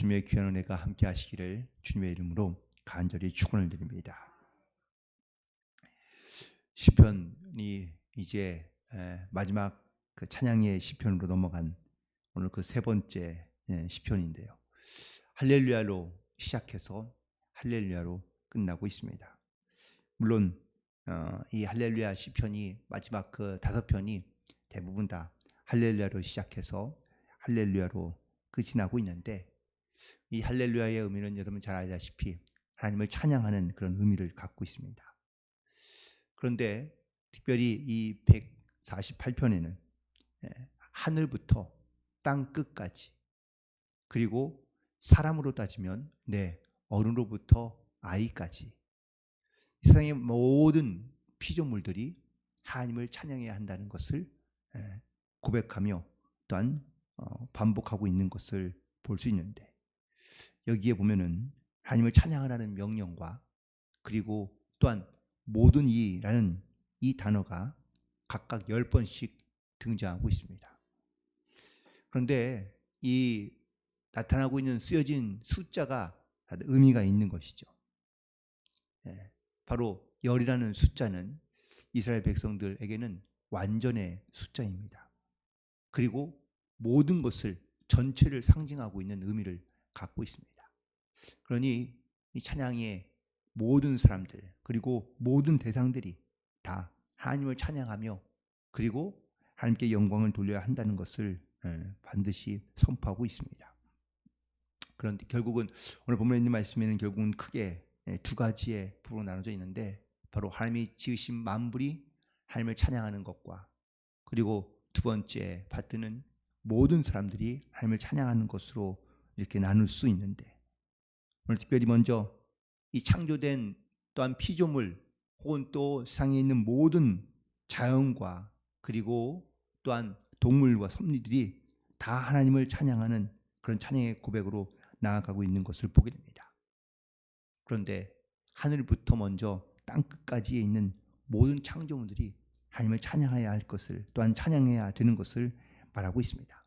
주님의 귀한 은혜가 함께 하시기를 주님의 이름으로 간절히 축원을 드립니다. 시편이 이제 마지막 그 찬양의 시편으로 넘어간 오늘 그 세 번째 시편인데요. 할렐루야로 시작해서 할렐루야로 끝나고 있습니다. 물론 이 할렐루야 시편이 마지막 그 5편이 대부분 다 할렐루야로 시작해서 할렐루야로 끝이 나고 있는데, 이 할렐루야의 의미는 여러분 잘 알다시피 하나님을 찬양하는 그런 의미를 갖고 있습니다. 그런데 특별히 이 148편에는 하늘부터 땅 끝까지, 그리고 사람으로 따지면 어른으로부터 아이까지 이 세상의 모든 피조물들이 하나님을 찬양해야 한다는 것을 고백하며 또한 반복하고 있는 것을 볼 수 있는데, 여기에 보면은 하나님을 찬양하라는 명령과 그리고 또한 모든 이라는 이 단어가 각각 10번씩 등장하고 있습니다. 그런데 이 나타나고 있는 쓰여진 숫자가 다들 의미가 있는 것이죠. 바로 열이라는 숫자는 이스라엘 백성들에게는 완전의 숫자입니다. 그리고 모든 것을 전체를 상징하고 있는 의미를 갖고 있습니다. 그러니 이 찬양의 모든 사람들 그리고 모든 대상들이 다 하나님을 찬양하며 그리고 하나님께 영광을 돌려야 한다는 것을 반드시 선포하고 있습니다. 그런데 결국은 오늘 본문에 있는 말씀에는 결국은 크게 두 가지의 부분으로 나눠져 있는데, 바로 하나님이 지으신 만물이 하나님을 찬양하는 것과 그리고 두 번째 파트는 모든 사람들이 하나님을 찬양하는 것으로 이렇게 나눌 수 있는데, 오늘 특별히 먼저 이 창조된 또한 피조물 혹은 또 세상에 있는 모든 자연과 그리고 또한 동물과 섭리들이 다 하나님을 찬양하는 그런 찬양의 고백으로 나아가고 있는 것을 보게 됩니다. 그런데 하늘부터 먼저 땅 끝까지에 있는 모든 창조물들이 하나님을 찬양해야 할 것을, 또한 찬양해야 되는 것을 말하고 있습니다.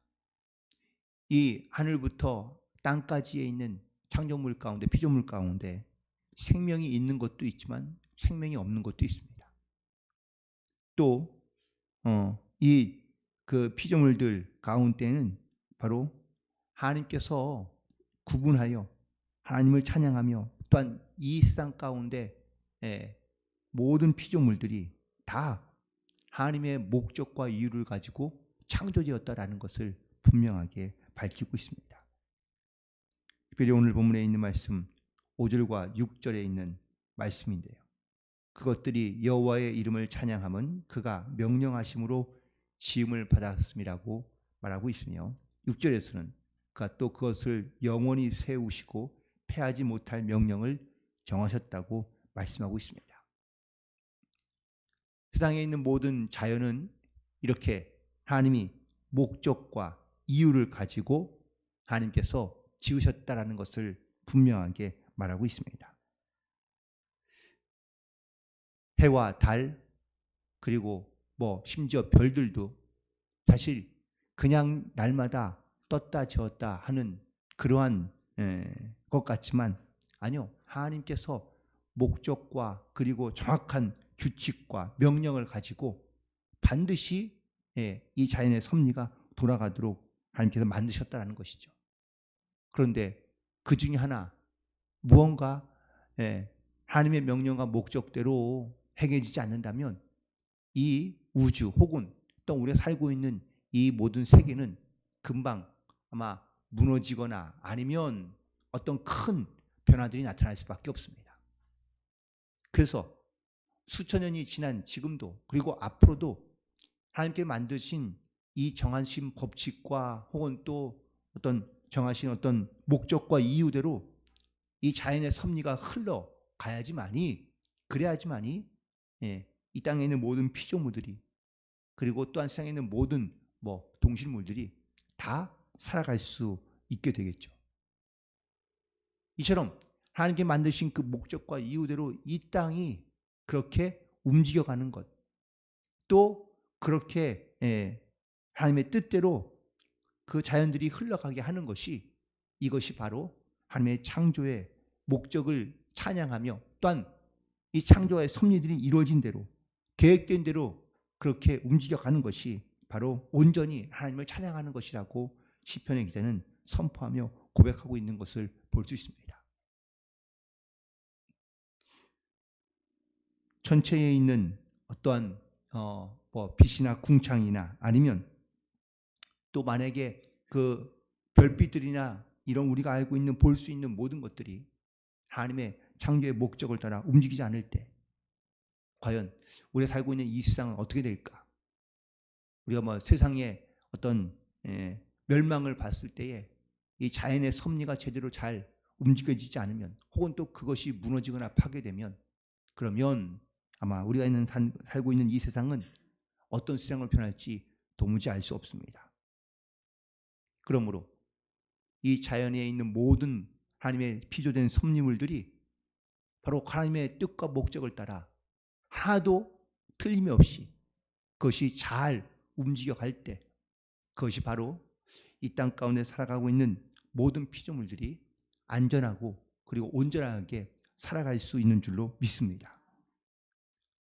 이 하늘부터 땅까지에 있는 창조물 가운데, 피조물 가운데 생명이 있는 것도 있지만 생명이 없는 것도 있습니다. 또 이 그 피조물들 가운데는 바로 하나님께서 구분하여 하나님을 찬양하며, 또한 이 세상 가운데 모든 피조물들이 다 하나님의 목적과 이유를 가지고 창조되었다라는 것을 분명하게 밝히고 있습니다. 특별히 오늘 본문에 있는 말씀 5절과 6절에 있는 말씀인데요. 그것들이 여호와의 이름을 찬양함은 그가 명령하심으로 지음을 받았음이라고 말하고 있으며, 6절에서는 그가 또 그것을 영원히 세우시고 패하지 못할 명령을 정하셨다고 말씀하고 있습니다. 세상에 있는 모든 자연은 이렇게 하나님이 목적과 이유를 가지고 하나님께서 지으셨다라는 것을 분명하게 말하고 있습니다. 해와 달 그리고 심지어 별들도 사실 그냥 날마다 떴다 지었다 하는 그러한 것 같지만 아니요, 하나님께서 목적과 그리고 정확한 규칙과 명령을 가지고 반드시 이 자연의 섭리가 돌아가도록 하나님께서 만드셨다는 것이죠. 그런데 그 중에 하나 무언가 하나님의 명령과 목적대로 행해지지 않는다면 이 우주 혹은 또 우리가 살고 있는 이 모든 세계는 금방 아마 무너지거나 아니면 어떤 큰 변화들이 나타날 수밖에 없습니다. 그래서 수천 년이 지난 지금도 그리고 앞으로도 하나님께 만드신 이 정하신 법칙과 혹은 또 어떤 정하신 어떤 목적과 이유대로 이 자연의 섭리가 흘러가야지만이, 그래야지만이 이 땅에 있는 모든 피조물들이 그리고 또한 세상에 있는 모든 동식물들이 다 살아갈 수 있게 되겠죠. 이처럼 하나님께 만드신 그 목적과 이유대로 이 땅이 그렇게 움직여가는 것, 또 그렇게 하나님의 뜻대로 그 자연들이 흘러가게 하는 것이 이것이 바로 하나님의 창조의 목적을 찬양하며 또한 이 창조의 섭리들이 이루어진 대로 계획된 대로 그렇게 움직여가는 것이 바로 온전히 하나님을 찬양하는 것이라고 시편의 기자는 선포하며 고백하고 있는 것을 볼 수 있습니다. 전체에 있는 어떠한 빛이나 궁창이나 아니면 또 만약에 그 별빛들이나 이런 우리가 알고 있는 볼 수 있는 모든 것들이 하나님의 창조의 목적을 따라 움직이지 않을 때 과연 우리가 살고 있는 이 세상은 어떻게 될까? 우리가 세상의 어떤 멸망을 봤을 때에 이 자연의 섭리가 제대로 잘 움직여지지 않으면 혹은 또 그것이 무너지거나 파괴되면 그러면 아마 우리가 살고 있는 이 세상은 어떤 세상을 변할지 도무지 알 수 없습니다. 그러므로 이 자연에 있는 모든 하나님의 피조된 섭리물들이 바로 하나님의 뜻과 목적을 따라 하나도 틀림이 없이 그것이 잘 움직여갈 때 그것이 바로 이 땅 가운데 살아가고 있는 모든 피조물들이 안전하고 그리고 온전하게 살아갈 수 있는 줄로 믿습니다.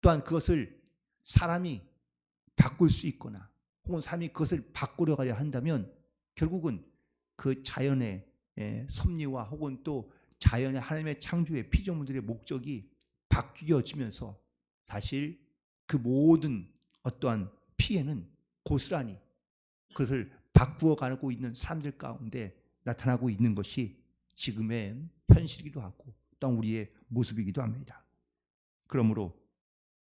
또한 그것을 사람이 바꿀 수 있거나 혹은 사람이 그것을 바꾸려 하려 한다면 결국은 그 자연의 섭리와 혹은 또 자연의 하나님의 창조의 피조물들의 목적이 바뀌어지면서 사실 그 모든 어떠한 피해는 고스란히 그것을 바꾸어 가고 있는 사람들 가운데 나타나고 있는 것이 지금의 현실이기도 하고 또한 우리의 모습이기도 합니다. 그러므로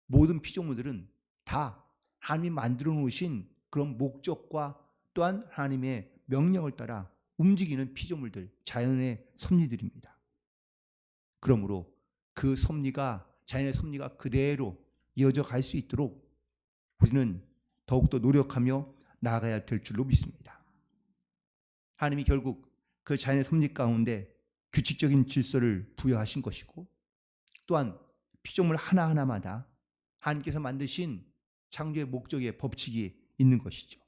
모든 피조물들은 다 하나님이 만들어 놓으신 그런 목적과 또한 하나님의 명령을 따라 움직이는 피조물들, 자연의 섭리들입니다. 그러므로 그 섭리가 자연의 섭리가 그대로 이어져 갈 수 있도록 우리는 더욱더 노력하며 나아가야 될 줄로 믿습니다. 하나님이 결국 그 자연의 섭리 가운데 규칙적인 질서를 부여하신 것이고 또한 피조물 하나하나마다 하나님께서 만드신 창조의 목적의 법칙이 있는 것이죠.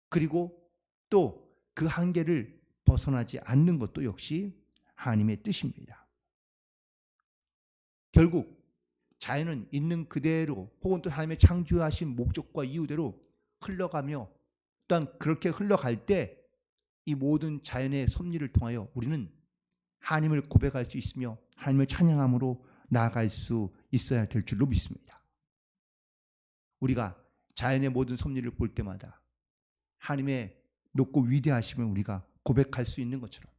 그리고 또 그 한계를 벗어나지 않는 것도 역시 하나님의 뜻입니다. 결국 자연은 있는 그대로 혹은 또 하나님의 창조하신 목적과 이유대로 흘러가며 또한 그렇게 흘러갈 때 이 모든 자연의 섭리를 통하여 우리는 하나님을 고백할 수 있으며 하나님을 찬양함으로 나아갈 수 있어야 될 줄로 믿습니다. 우리가 자연의 모든 섭리를 볼 때마다 하나님의 높고 위대하심을 우리가 고백할 수 있는 것처럼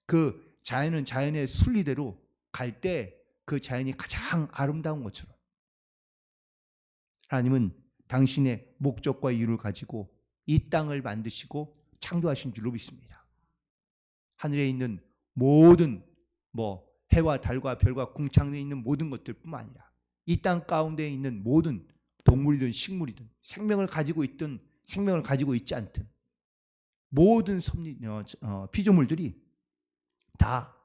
그 자연은 자연의 순리대로 갈 때 그 자연이 가장 아름다운 것처럼 하나님은 당신의 목적과 이유를 가지고 이 땅을 만드시고 창조하신 줄로 믿습니다. 하늘에 있는 모든 해와 달과 별과 궁창에 있는 모든 것들뿐만 아니라 이 땅 가운데 있는 모든 동물이든 식물이든 생명을 가지고 있든 생명을 가지고 있지 않든 모든 피조물들이 다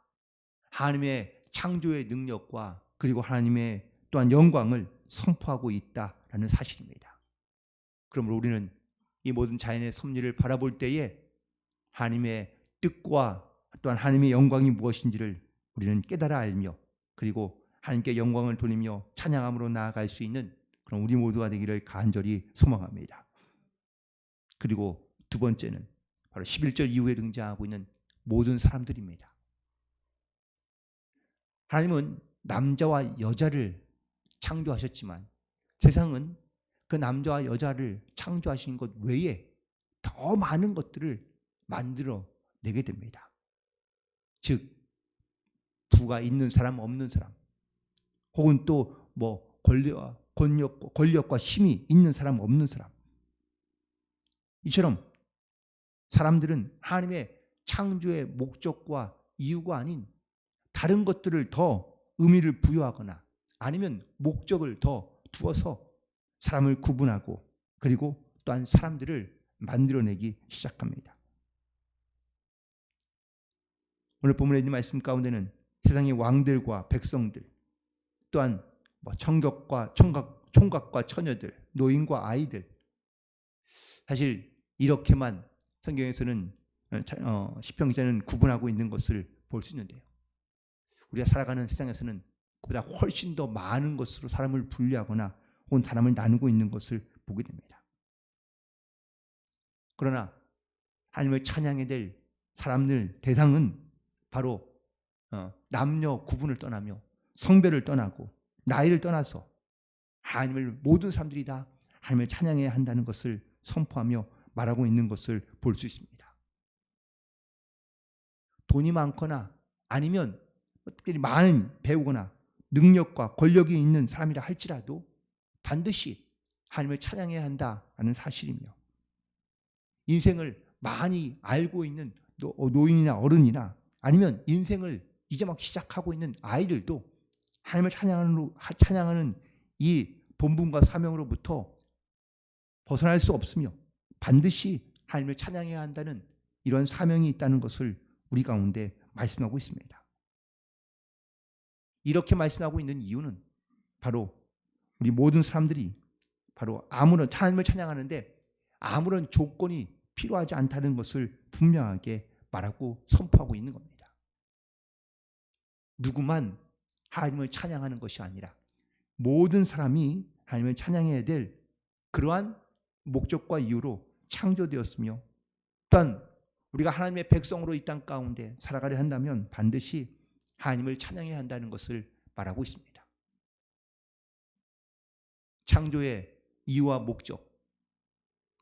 하나님의 창조의 능력과 그리고 하나님의 또한 영광을 선포하고 있다라는 사실입니다. 그러므로 우리는 이 모든 자연의 섭리를 바라볼 때에 하나님의 뜻과 또한 하나님의 영광이 무엇인지를 우리는 깨달아 알며 그리고 하나님께 영광을 돌리며 찬양함으로 나아갈 수 있는 그런 우리 모두가 되기를 간절히 소망합니다. 그리고 두 번째는 바로 11절 이후에 등장하고 있는 모든 사람들입니다. 하나님은 남자와 여자를 창조하셨지만 세상은 그 남자와 여자를 창조하신 것 외에 더 많은 것들을 만들어 내게 됩니다. 즉 부가 있는 사람 없는 사람 혹은 또 권력과 힘이 있는 사람 없는 사람 이처럼 사람들은 하나님의 창조의 목적과 이유가 아닌 다른 것들을 더 의미를 부여하거나 아니면 목적을 더 두어서 사람을 구분하고 그리고 또한 사람들을 만들어내기 시작합니다. 오늘 본문에 있는 말씀 가운데는 세상의 왕들과 백성들 또한 총각과 처녀들 노인과 아이들 사실 이렇게만 성경에서는 시편 기자는 구분하고 있는 것을 볼 수 있는데요. 우리가 살아가는 세상에서는 그보다 훨씬 더 많은 것으로 사람을 분리하거나 혹은 사람을 나누고 있는 것을 보게 됩니다. 그러나 하나님을 찬양해야 될 사람들 대상은 바로 남녀 구분을 떠나며 성별을 떠나고 나이를 떠나서 하나님을 모든 사람들이 다 하나님을 찬양해야 한다는 것을 선포하며 말하고 있는 것을 볼 수 있습니다. 돈이 많거나 아니면 특별히 많은 배우거나 능력과 권력이 있는 사람이라 할지라도 반드시 하나님을 찬양해야 한다는 사실이며, 인생을 많이 알고 있는 노인이나 어른이나 아니면 인생을 이제 막 시작하고 있는 아이들도 하나님을 찬양하는 이 본분과 사명으로부터 벗어날 수 없으며 반드시 하나님을 찬양해야 한다는 이런 사명이 있다는 것을 우리 가운데 말씀하고 있습니다. 이렇게 말씀하고 있는 이유는 바로 우리 모든 사람들이 바로 아무런 하나님을 찬양하는데 아무런 조건이 필요하지 않다는 것을 분명하게 말하고 선포하고 있는 겁니다. 누구만 하나님을 찬양하는 것이 아니라 모든 사람이 하나님을 찬양해야 될 그러한 목적과 이유로 창조되었으며, 또한 우리가 하나님의 백성으로 이 땅 가운데 살아가려 한다면 반드시 하나님을 찬양해야 한다는 것을 말하고 있습니다. 창조의 이유와 목적,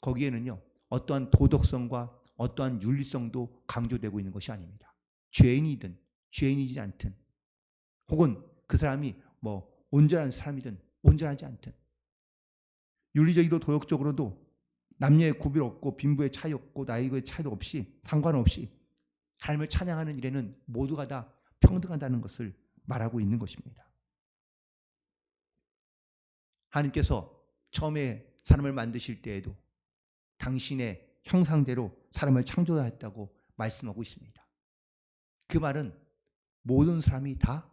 거기에는요 어떠한 도덕성과 어떠한 윤리성도 강조되고 있는 것이 아닙니다. 죄인이든 죄인이지 않든, 혹은 그 사람이 온전한 사람이든 온전하지 않든, 윤리적이고 도덕적으로도 남녀의 구별 없고 빈부의 차이 없고 나이의 차이도 없이 상관없이 하나님을 찬양하는 일에는 모두가 다 평등하다는 것을 말하고 있는 것입니다. 하나님께서 처음에 사람을 만드실 때에도 당신의 형상대로 사람을 창조하였다고 말씀하고 있습니다. 그 말은 모든 사람이 다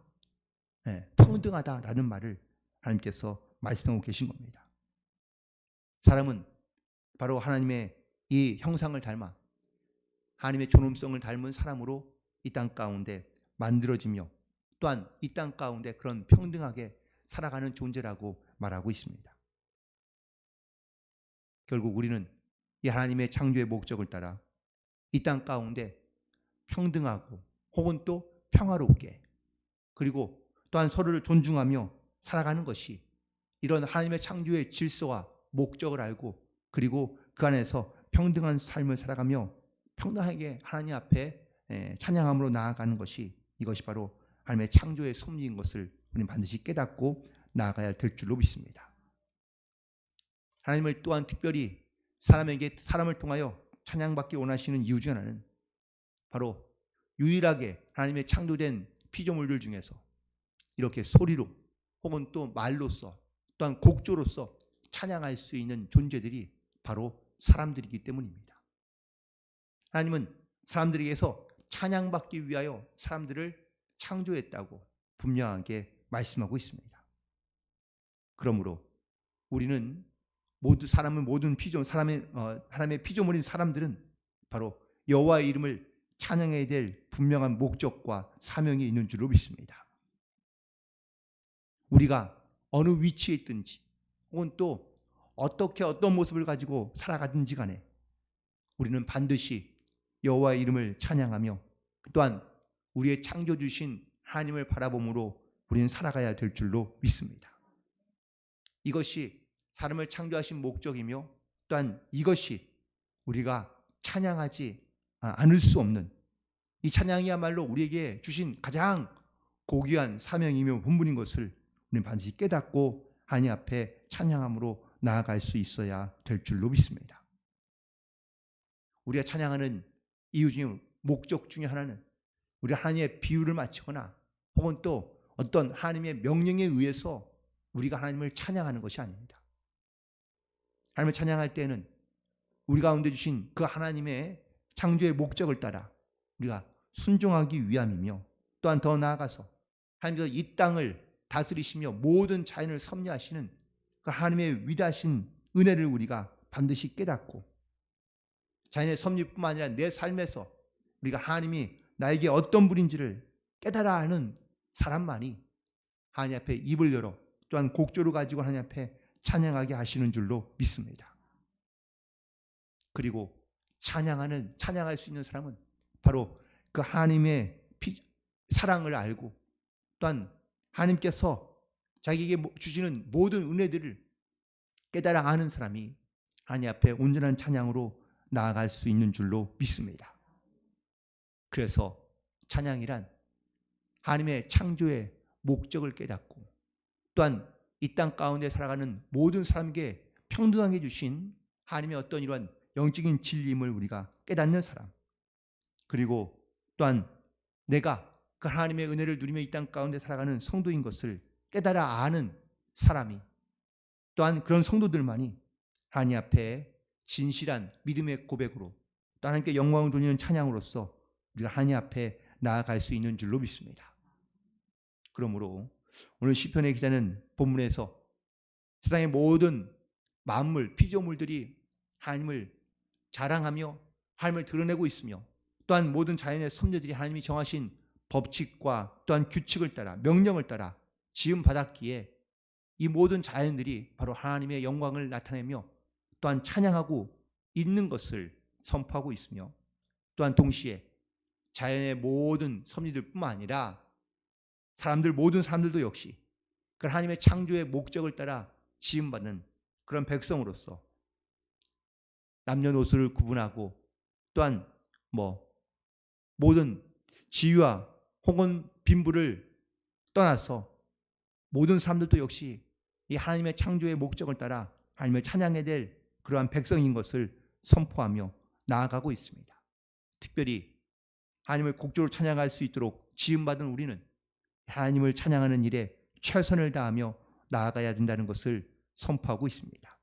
평등하다라는 말을 하나님께서 말씀하고 계신 겁니다. 사람은 바로 하나님의 이 형상을 닮아 하나님의 존엄성을 닮은 사람으로 이 땅 가운데 만들어지며, 또한 이 땅 가운데 그런 평등하게 살아가는 존재라고 말하고 있습니다. 결국 우리는 이 하나님의 창조의 목적을 따라 이 땅 가운데 평등하고 혹은 또 평화롭게, 그리고 또한 서로를 존중하며 살아가는 것이 이런 하나님의 창조의 질서와 목적을 알고, 그리고 그 안에서 평등한 삶을 살아가며 평등하게 하나님 앞에 찬양함으로 나아가는 것이, 이것이 바로 하나님의 창조의 섭리인 것을 우리는 반드시 깨닫고 나아가야 될 줄로 믿습니다. 하나님을 또한 특별히 사람을 통하여 찬양받기 원하시는 이유 중 하나는 바로 유일하게 하나님의 창조된 피조물들 중에서 이렇게 소리로 혹은 또 말로써 또한 곡조로서 찬양할 수 있는 존재들이 바로 사람들이기 때문입니다. 하나님은 사람들에게서 찬양받기 위하여 사람들을 창조했다고 분명하게 말씀하고 있습니다. 그러므로 우리는 모든 하나님의 피조물인 사람들은 바로 여호와의 이름을 찬양해야 될 분명한 목적과 사명이 있는 줄로 믿습니다. 우리가 어느 위치에 있든지 혹은 또 어떤 모습을 가지고 살아가든지 간에 우리는 반드시 여호와의 이름을 찬양하며 또한 우리의 창조 주신 하나님을 바라봄으로 우리는 살아가야 될 줄로 믿습니다. 이것이 사람을 창조하신 목적이며, 또한 이것이 우리가 찬양하지 않을 수 없는, 이 찬양이야말로 우리에게 주신 가장 고귀한 사명이며 본분인 것을 우리는 반드시 깨닫고 하나님 앞에 찬양함으로 나아갈 수 있어야 될 줄로 믿습니다. 우리가 찬양하는 이유 중에 목적 중에 하나는 우리 하나님의 비유를 마치거나 혹은 또 어떤 하나님의 명령에 의해서 우리가 하나님을 찬양하는 것이 아닙니다. 하나님을 찬양할 때는 우리 가운데 주신 그 하나님의 창조의 목적을 따라 우리가 순종하기 위함이며, 또한 더 나아가서 하나님께서 이 땅을 다스리시며 모든 자연을 섭리하시는 그 하나님의 위대하신 은혜를 우리가 반드시 깨닫고 자연의 섭리뿐만 아니라 내 삶에서 우리가 하나님이 나에게 어떤 분인지를 깨달아 하는 사람만이 하나님 앞에 입을 열어 또한 곡조를 가지고 하나님 앞에 찬양하게 하시는 줄로 믿습니다. 그리고 찬양할 수 있는 사람은 바로 그 하나님의 사랑을 알고 또한 하나님께서 자기에게 주시는 모든 은혜들을 깨달아 아는 사람이 하나님 앞에 온전한 찬양으로 나아갈 수 있는 줄로 믿습니다. 그래서 찬양이란 하나님의 창조의 목적을 깨닫고 또한 이 땅 가운데 살아가는 모든 사람에게 평등하게 주신 하나님의 어떤 이러한 영적인 진리임을 우리가 깨닫는 사람, 그리고 또한 내가 그 하나님의 은혜를 누리며 이 땅 가운데 살아가는 성도인 것을 깨달아 아는 사람이, 또한 그런 성도들만이 하나님 앞에 진실한 믿음의 고백으로 또 하나님께 영광을 돌리는 찬양으로서 우리가 하나님 앞에 나아갈 수 있는 줄로 믿습니다. 그러므로 오늘 시편의 기자는 본문에서 세상의 모든 만물, 피조물들이 하나님을 자랑하며 하나님을 드러내고 있으며 또한 모든 자연의 섭리들이 하나님이 정하신 법칙과 또한 규칙을 따라 명령을 따라 지음 받았기에 이 모든 자연들이 바로 하나님의 영광을 나타내며 또한 찬양하고 있는 것을 선포하고 있으며 또한 동시에 자연의 모든 섭리들뿐만 아니라 모든 사람들도 역시 그 하나님의 창조의 목적을 따라 지음받는 그런 백성으로서 남녀노소를 구분하고 또한 모든 지위와 혹은 빈부를 떠나서 모든 사람들도 역시 이 하나님의 창조의 목적을 따라 하나님을 찬양해야 될 그러한 백성인 것을 선포하며 나아가고 있습니다. 특별히 하나님을 곡조로 찬양할 수 있도록 지음받은 우리는 하나님을 찬양하는 일에 최선을 다하며 나아가야 된다는 것을 선포하고 있습니다.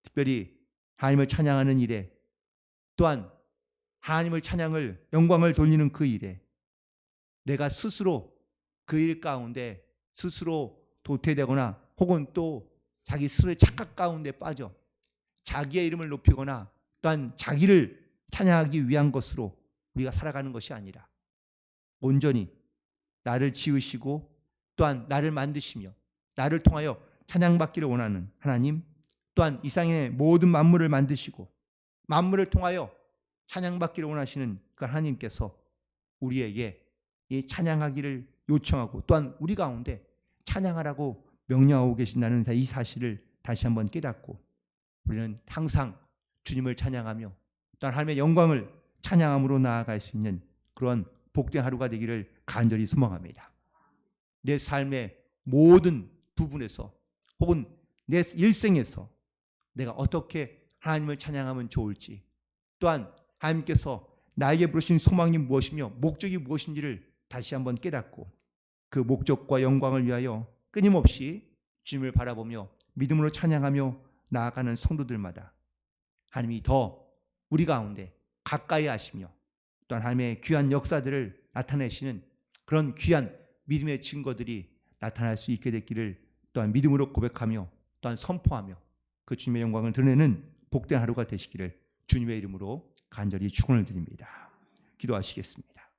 특별히 하나님을 찬양하는 일에 또한 하나님을 찬양을 영광을 돌리는 그 일에 내가 스스로 그 일 가운데 스스로 도태되거나 혹은 또 자기 스스로의 착각 가운데 빠져 자기의 이름을 높이거나 또한 자기를 찬양하기 위한 것으로 우리가 살아가는 것이 아니라 온전히 나를 지으시고 또한 나를 만드시며 나를 통하여 찬양받기를 원하는 하나님, 또한 이상의 모든 만물을 만드시고 만물을 통하여 찬양받기를 원하시는 그 하나님께서 우리에게 이 찬양하기를 요청하고 또한 우리 가운데 찬양하라고 명령하고 계신다는 이 사실을 다시 한번 깨닫고 우리는 항상 주님을 찬양하며 또한 하나님의 영광을 찬양함으로 나아갈 수 있는 그런 복된 하루가 되기를 간절히 소망합니다. 내 삶의 모든 부분에서 혹은 내 일생에서 내가 어떻게 하나님을 찬양하면 좋을지, 또한 하나님께서 나에게 부르신 소망이 무엇이며 목적이 무엇인지를 다시 한번 깨닫고 그 목적과 영광을 위하여 끊임없이 주님을 바라보며 믿음으로 찬양하며 나아가는 성도들마다 하나님이 더 우리 가운데 가까이 하시며 또한 하나님의 귀한 역사들을 나타내시는 그런 귀한 믿음의 증거들이 나타날 수 있게 됐기를 또한 믿음으로 고백하며 또한 선포하며 그 주님의 영광을 드러내는 복된 하루가 되시기를 주님의 이름으로 간절히 축원을 드립니다. 기도하시겠습니다.